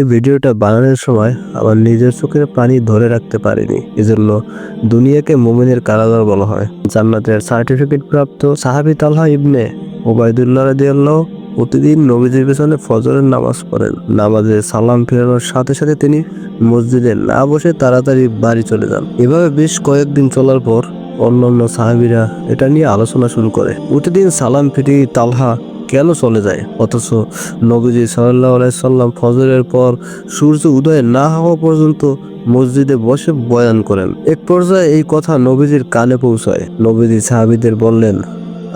এই ভিডিওটা বানানোর সময় আমার নিজের চোখের পানি ধরে রাখতে পারিনি। এজন্য দুনিয়াকে মুমিনের কারাগার বলা হয়। জান্নাতের সার্টিফিকেট প্রাপ্ত সাহাবী তালহা ইবনে উবাইদুল্লাহ রাদিয়াল্লাহু প্রতিদিন নবীজির পেছনে ফজরের নামাজ পড়েন। নামাজে সালাম ফেরানোর সাথে সাথে তিনি মসজিদে না বসে তাড়াতাড়ি বাড়ি চলে যান। এভাবে বেশ কয়েকদিন চলার পর অন্যান্য সাহাবীরা এটা নিয়ে আলোচনা শুরু করে। প্রতিদিন সালাম ফিরিয়ে তালহা কেন চলে যায়, অথচ নবীজি সাল্লাল্লাহু আলাইহি সাল্লাম ফজরের পর সূর্য উদয় না হওয়া পর্যন্ত মসজিদে বসে বয়ান করেন। এক পর্যায়ে এই কথা নবীজির কানে পৌঁছায়। নবীজি সাহাবীদের বললেন,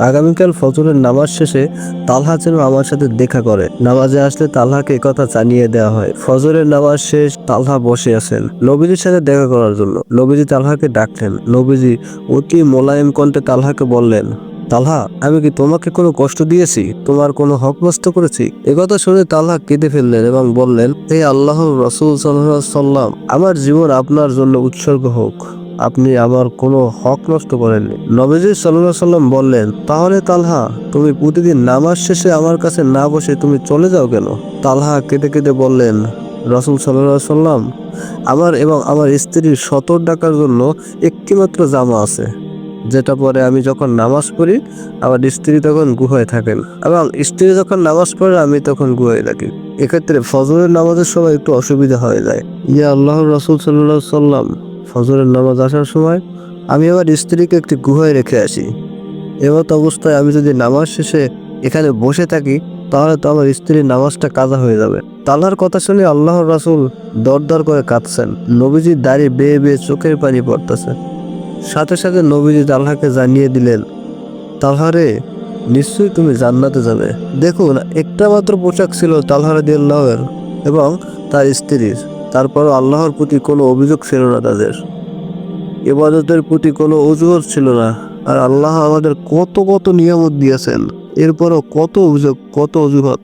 আগামীকাল ফজরের নামাজ শেষে তালহা যেন আমার সাথে দেখা করে। নামাজে আসলে তালহাকে একথা জানিয়ে দেওয়া হয়। ফজরের নামাজ শেষ, তালহা বসে আছেন নবীজির সাথে দেখা করার জন্য। নবীজি তালহাকে ডাকলেন। নবীজি অতি মোলায়েম কণ্ঠে তালহাকে বললেন, তালহা, আমি কি তোমাকে কোনো কষ্ট দিয়েছি? তোমার কোনো হক নষ্ট করেছি? একথা শুনে তালহা কেঁদে ফেললেন এবং বললেন, হে আল্লাহর রাসূল সাল্লাল্লাহু আলাইহি সাল্লাম, আমার জীবন আপনার জন্য উৎসর্গ হোক। আপনি আমার কোনো হক নষ্ট করেননি। নবীজি সাল্লাল্লাহু আলাইহি সাল্লাম বললেন, তাহলে তালহা, তুমি প্রতিদিন নামাজ শেষে আমার কাছে না বসে তুমি চলে যাও কেন? তালহা কেঁদে কেঁদে বললেন, রাসূল সাল্লাল্লাহু আলাইহি সাল্লাম, আমার এবং আমার স্ত্রীর সতর ডাকার জন্য একটিমাত্র জামা আছে, যেটা পরে আমি যখন নামাজ পড়ি আমার স্ত্রী তখন গুহায় থাকেন, এবং স্ত্রী যখন নামাজ পড়ে আমি তখন গুহায় থাকি। এক্ষেত্রে ফজরের নামাজের সময় একটু অসুবিধা হয়ে যায়। ইয়া আল্লাহর রাসূল সাল্লাল্লাহু আলাইহি সাল্লাম, ফজরের নামাজ আসার সময় আমি আমার স্ত্রীকে একটি গুহায় রেখে আসি। এমত অবস্থায় আমি যদি নামাজ শেষে এখানে বসে থাকি তাহলে তো আমার স্ত্রীর নামাজটা কাজা হয়ে যাবে। তালহার কথা শুনে আল্লাহর রাসূল দরদর করে কাঁদছেন। নবীজির দাড়ি বেয়ে বেয়ে চোখের পানি পড়তেছে। সাথে সাথে নবীজি তালহাকে জানিয়ে দিলেন, তালহা রে, নিশ্চয়ই তুমি জান্নাতে যাবে। দেখুন, একটা মাত্র পোশাক ছিল তালহা রাদিয়াল্লাহু এর এবং তার স্ত্রীর। তারপরও আল্লাহর প্রতি কোনো অভিযোগ ছিল না তাদের। ইবাদতের প্রতি কোনো অজুহাত ছিল না। আর আল্লাহ আমাদের কত কত নিয়ামত দিয়েছেন, এরপরও কত অভিযোগ, কত অজুহাত।